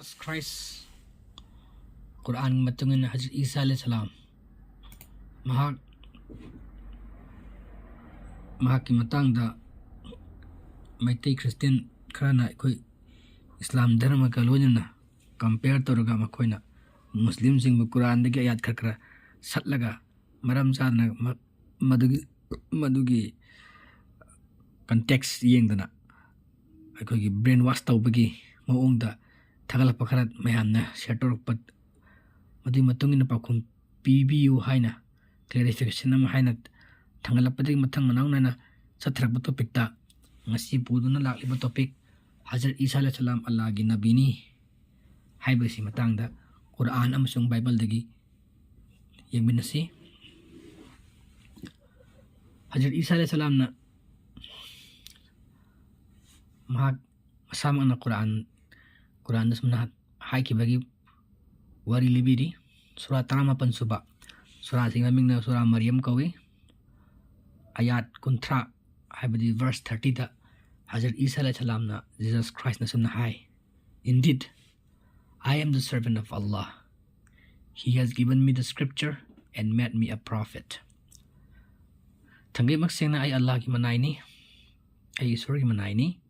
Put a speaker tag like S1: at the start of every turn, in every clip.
S1: Jesus Christ Quran matungin Hazrat Isa alayhi salam mahaki matangda Maitei Christian kharana koi Islam dharma ka loina compare toruga makoina Muslim sing Quran dagi ayat khakra satlaga maram sadna madugi context yengdana ꯑꯩꯈꯣꯏꯒꯤ brain ꯋꯥꯁ ꯇꯧꯕꯒꯤ ꯃꯑꯣꯡꯗ ꯊꯥꯒꯠꯂꯛꯄ ꯈꯔ ꯃꯌꯥꯝꯅ ꯁꯤꯌꯔ ꯇꯧꯔꯛꯄ ꯃꯗꯨꯒꯤ ꯃꯇꯨꯡ ꯏꯟꯅ ꯄꯥꯎꯈꯨꯝ ꯄꯤꯕꯤꯌꯨ ꯍꯥꯏꯅ ꯀ꯭ꯂꯦꯔꯤꯐꯤꯀꯦꯁꯟ ꯑꯃ ꯍꯥꯏꯅ ꯊꯥꯡꯒꯠꯂꯛꯄꯗꯒꯤ ꯃꯊꯪ ꯃꯅꯥꯎ ꯅꯥꯏꯅ ꯆꯠꯊꯔꯛꯄ ꯇꯣꯄꯤꯛꯇ ꯉꯁꯤ ꯄꯨꯗꯨꯅ ꯂꯥꯛꯂꯤꯕ ꯇꯣꯄꯤꯛ ꯍꯖꯔꯠ ꯏꯁꯥ ꯑꯂꯩꯍꯤ ꯁꯂꯥꯝ ꯑꯜꯂꯥꯍꯒꯤ ꯅꯕꯤꯅꯤ ꯍꯥꯏꯕꯁꯤ ꯃꯇꯥꯡꯗ ꯀꯨꯔꯥꯟ ꯑꯃꯁꯨꯡ ꯕꯥꯏꯕꯜꯗꯒꯤ ꯌꯦꯡꯃꯤꯟꯅꯁꯤ ꯍꯖꯔꯠ ꯏꯁꯥ ꯑꯂꯩꯍꯤ ꯁꯂꯥꯝꯅ mahak masamang na Quran sumna haikibagi wari libiri surah 38 suba surah sing naming na surah Maryam kawi ayat kuntra haibadi verse 30 da Hazrat Isa alayhi salam na Jesus Christ na sumna hai indeed I am the servant of Allah. He has given me the scripture and made me a prophet. Tanggay magsing na ay Allah ki Manaini ay Isorgi Manaini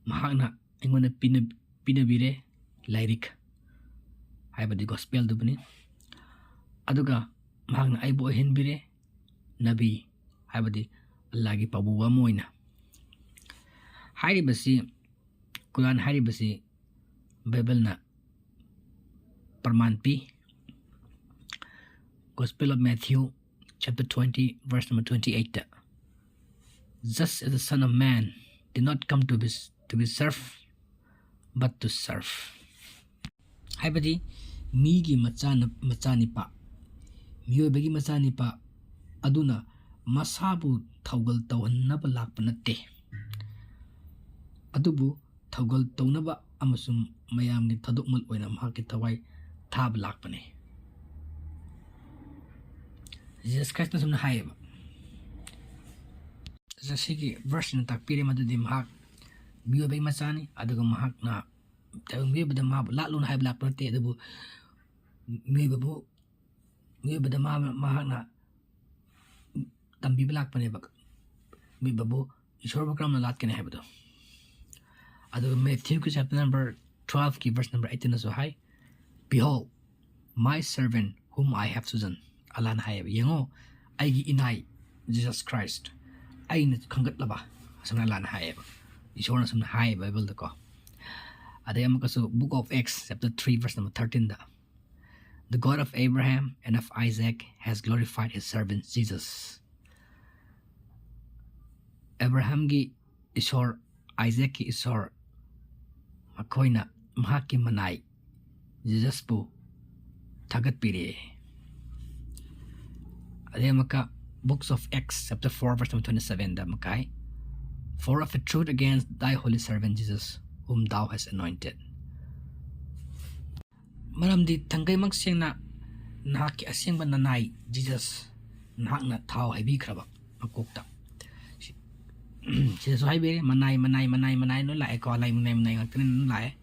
S1: mahakna ingona pinabire lyric haibadi gospel dubni aduga mahakna aibo hinbire nabi haibadi Allah gi pabuwa moina hairibasi Quran hairibasi Bible na parmanpi Gospel of Matthew chapter 20 verse number 28 just as the Son of Man did not come to be served but to serve haibadi migi machani pa miyoibagi machani pa aduna masabu thaugal tawhannaba lakpa natte adubu thaugal tawnaba amasum mayamni thadukmal oina mahaki thawai thab lakpane Jesus Christ na sumna haiba zasigi verse na takpire madudi mahak miyoibagi machani aduga mahak na miyoibada mahabu lakluna haiba lakpa natte adubu miyoibada mahak na tambiba lakpane bak miyoibabu Ishwar bakram na latkane haibado aduga Matthew ki chapter number 12 ki verse number 18 na so hai behold my servant whom I have chosen Allah na haiba yengo aigi inai Jesus Christ aina khangatlaba asana Allah na haiba Ishwar na sumna hai Bible da ko aday amakaso book of Acts chapter 3 verse number 13 da the God of Abraham and of Isaac has glorified his servant Jesus Abraham gi Ishwar Isaac ki Ishwar makoina mahaki manai Jesus po tagat pire aday maka books of Acts chapter 4 verse 27 da makai for of a truth against thy holy servant Jesus whom thou hast anointed maramdi thangai magseng na nahaki asengba nanai Jesus nahak na thau haibi khraba makokta Jesus haibe manai no lai ko lai manai ngakten lai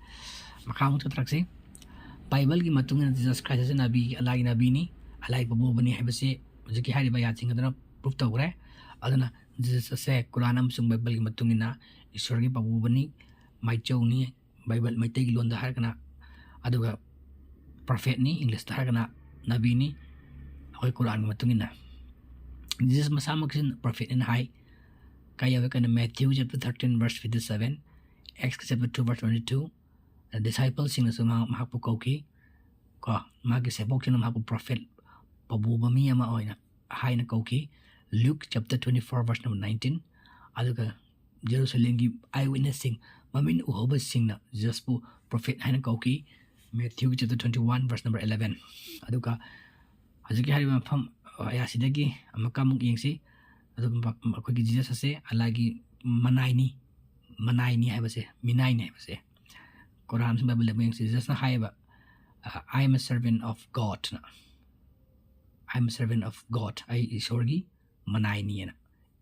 S1: makamu to traksi Bible gi matungin Jesus Christ as nabi Allah gi nabi ni alai babu bani haibase jiki hari ba yating adana proof tawre adana Jesus se Quran amsung Bible gi matungina Ishwar gi babu bani mai chau ni Bible mai tegi lon da har kana aduga prophet ni English da har kana nabi ni hoi Quran gi matungina Jesus masamak sin prophet in high kaya kana Matthew chapter 13 verse 57 Acts chapter 2 verse 22 the disciples sing na mahapu kauki ko magi sebok sing mahapu prophet pabuba mi ama oina hai na kauki Luke chapter 24 verse number 19 aduga Jerusalem gi eyewitnessing mamin uhoba sing na Jesus pu prophet hai na kauki Matthew chapter 21 verse number 11 aduga haziki hari ma pham ya sidagi amakamuk yengsi aduga akogi Jesus ase alagi Manaini haibase Minaini haibase Quran Bible yengsi Jesus na haiba I am a servant of God I am a servant of God I Isorgi Manaini na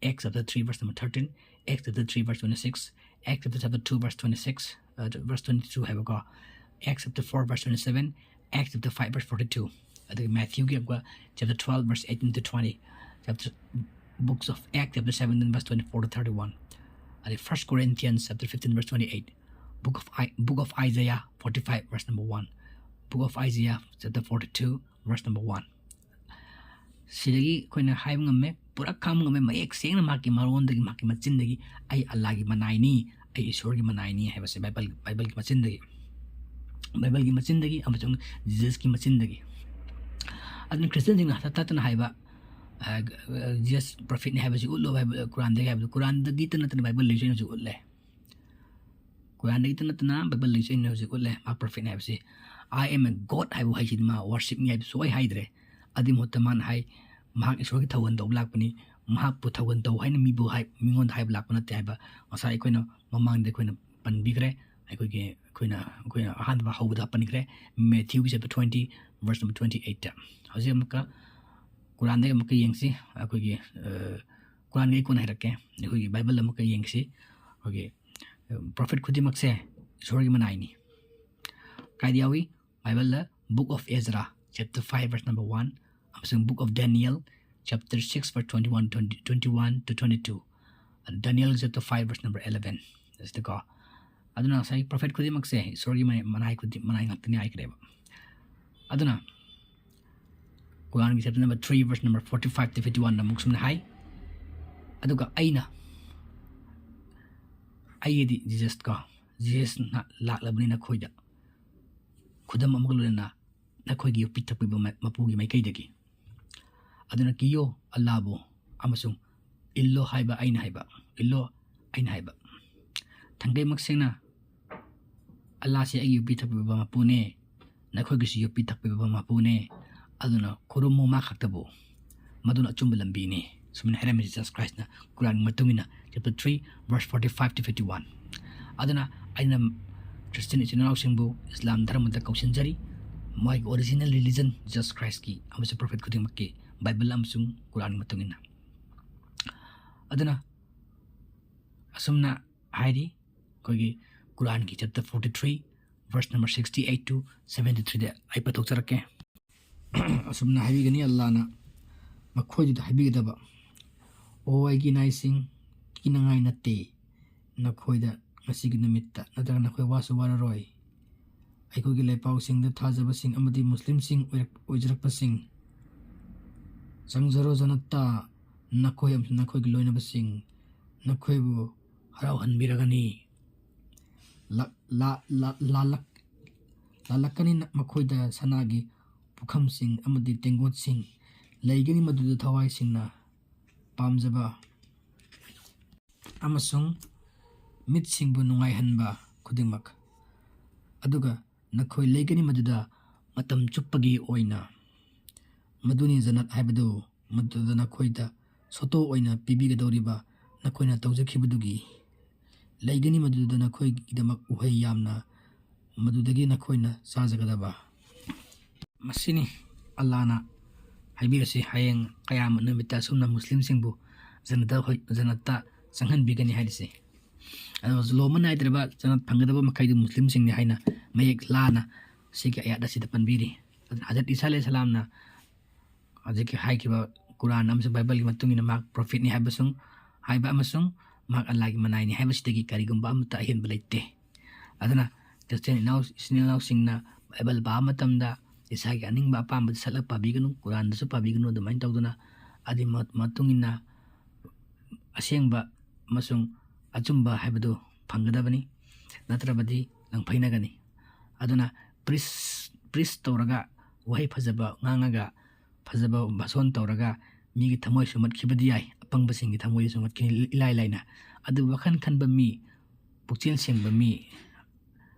S1: Acts chapter 3 verse number 13 Acts chapter 3 verse 26 Acts chapter 2 verse 26 verse 22 haibako, Acts chapter 4 verse 27, Acts chapter 5 verse 42, Matthew chapter 12 verse 18 to 20, books of Acts chapter 17 verse 24 to 31, 1 Corinthians chapter 15 verse 28, book of Isaiah 45 verse number 1, book of Isaiah chapter 42 verse number 1. Sidagi koina haib ngame pura kam ngame mayek seng na maki maron dagi maki machin dagi ay Allah gi Manaini ay Isorgi Manaini hai base Bible ki machin dagi amachong Jesus ki machin dagi adun Christian jing na tatana haiba Jesus prophet ni hai base ullo Bible Quran dagi hai Quran dagi tan Bible lesion ju ulle Quran dagi tan Bible lesion ju ulle ma prophet ni hai base I am a God hai bu hai sidma worship me hai so hai dre adim hotaman hai mahak Isorgi thawan do blak pani mahak pu thawan do hai na mi bu hai mingon hai blak pana te ba asa koina mamang de koina pan bigre ai koina han ba hau da pan gre Matthew chapter 20 verse number 28 haji amka Quran de amka yengsi kogi Quran ge kon hai rakke kogi Bible amka yengsi kogi prophet khudimak se Isorgi Manaini kai diawi Bible la book of Ezra chapter 5 verse number 1, book of Daniel chapter 6 verse 21 to 22, and Daniel chapter 5 verse number 11. That's the God. Aduna say prophet kudi magse sorry manai ngakni ai kreba. Aduna Quran chapter number 3 verse number 45 to 51 na muksum hai. Aduga aina ayedi Jesus ka Jesus na laklabni na khoida khudam amagulena na khoi gi pitak pi mapugi mai kai dagi aduna kiyo Allahbo amasung illo haiba thangai maksena Allah se agi pitak pi mapune na khoi gi si pitak pi mapune aduna khurumu ma khaktabo maduna chumba lambi ne sumna haram Jesus Christ na Quran matungina chapter 3 verse 45 to 51 aduna aina Christian channel singbu Islam dharma da kausinjari my original religion Jesus Christ ki amase prophet kuding makki Bible amsung Quran matungina aduna asumna hairi kogi Quran ki chapter 43 verse number 68 to 73 de ai patok charake asumna hairi gani Allah na makhoi da habi da ba o ai gi naising kinangai natte na khoi da masigi namitta nadra na khoi wasu wararoi ꯑꯩꯈꯣꯏꯒꯤ ꯂꯩꯄꯥꯛꯁꯤꯡꯗ ꯊꯥꯖꯕꯁꯤꯡ ꯑꯃꯗꯤ ꯃꯨꯁꯂꯤꯝꯁꯤꯡ ꯑꯣꯏꯖꯔꯛꯄꯁꯤꯡ ꯆꯪꯖꯔꯣ ꯖꯅꯇꯥ ꯅꯈꯣꯏ ꯑꯃꯁꯨꯡ ꯅꯈꯣꯏꯒꯤ ꯂꯣꯏꯅꯕꯁꯤꯡ ꯅꯈꯣꯏꯕꯨ ꯍꯔꯥꯎꯍꯟꯕꯤꯔꯒꯅꯤ ꯂꯥꯜꯂꯛꯀꯅꯤ ꯃꯈꯣꯏꯗ ꯁꯅꯥꯒꯤ ꯄꯨꯈꯝꯁꯤꯡ ꯑꯃꯗꯤ ꯇꯦꯡꯀꯣꯠꯁꯤꯡ ꯂꯩꯒꯅꯤ ꯃꯗꯨꯗ ꯊꯋꯥꯏꯁꯤꯡꯅ ꯄꯥꯝꯖꯕ ꯑꯃꯁꯨꯡ ꯃꯤꯠꯁꯤꯡꯕꯨ ꯅꯨꯡꯉꯥꯏꯍꯟꯕ ꯈꯨꯗꯤꯡꯃꯛ ꯑꯗꯨꯒ nakoy legani maduda matam chupagi oina maduni janat haibadu maduda nakoy da soto oina pibi ga doriba nakoy na tawjakhibudugi legani maduda nakoy gidamak uhai yamna madudagi nakoy na sajagadaba masini Allah na haibirasi hayeng kayam namita sumna muslim singbu janata sanghan bigani haidisi Loman ay diba janat panggadaba makaidu muslim sing ni hayna mayek lana sige ayat da sida panbiri Hazrat Isa alayhi salam na ajiki hay kiba Quran amsa Bible ki matungin na mak prophet ni habasung hayba amasung mak Allah ki Manaini hayba sidagi karigumba amta ahin balaite adana Christian now sinalaw sing na Bible ba matamda isa ki aning ba pamba salak pabiganu Quran da su pabiganu da main tawduna adi matungin na asyang ba masung achumba haibadu panggadabani natrabadi lang phainagani aduna priest tawraga wahi phajaba ngangaga phajaba bason tawraga migi thamoi sumat khibadi ai apangba singi thamoi sumat kini ilai laina adu wakhan khanba mi pukchil sengba mi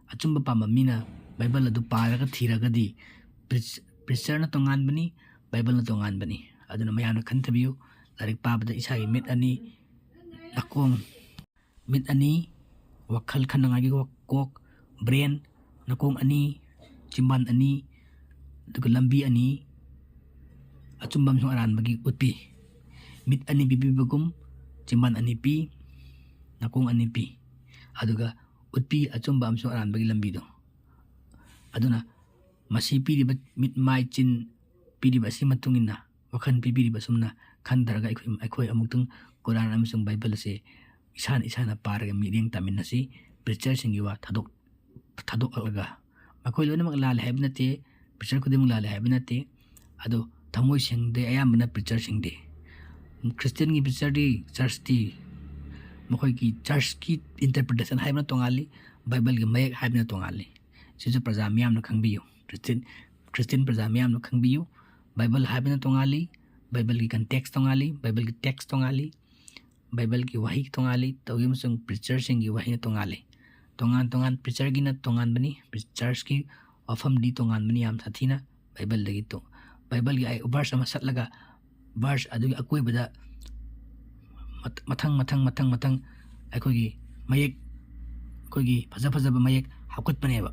S1: achumba pamba mina Bible adu paraga thiragadi preacher na tongan bani Bible na tongan bani aduna mayana khantabiu larik pabada isa gi mit ani akong mit ani wakhal khanangagi kok brain nakong ani chimban ani duga lambi ani achumbam sung aran bagi utpi mit ani bibibagum chimban ani pi nakong ani pi aduga utpi achumba amsung aranbagi lambido aduna masi piriba mit mai chin piriba si matungina wakhan pibiriba sumna khandaraga akhoi amuktung Quran amsung Bible se isana paraga miring taminasi preacher singi wa thadok alaga makoi lona mak lal haibnate preacher kudimung lal haibnate ado thamoi singde ayamna preacher singde Christian gi preacher di church di makoi ki church ki interpretation haibna tongali Bible gi mayek haibna tongali sisu praja miyam na khangbiyo Christian praja miyam na khangbiyo Bible haibna tongali Bible ki context tongali Bible ki text tongali Bible ki wahi tongali tawgi musung preacher singi wahi tongali tongan preacher gi na tongan bani preacher ki ofam di tongan bani am sathina Bible lagi to Bible gi ai verse ama satlaga verse adu akoi bada matang akoi gi mayek koi gi faza mayek hakut bane ba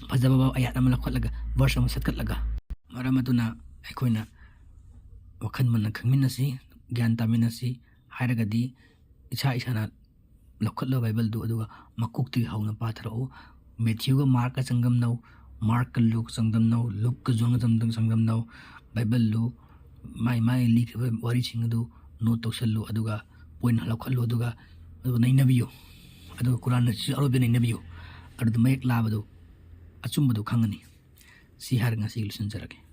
S1: faza ba ayat ama lakhat verse ama satkat laga maramatuna akoina wakhan man khangminasi gyan taminasi hairagadi isana lokhatlo Bible du aduga makukti hauna patharo Matthew ga Mark ka sangam nau Mark ka Luke sangam nau Luke ka John sangam nau Bible lu mai lik wari sing du no toksallu aduga point halakhallu aduga nainabiyo adu Quran si arobe nainabiyo adu mayek labadu achumbu khangani si har nga si lusun jarage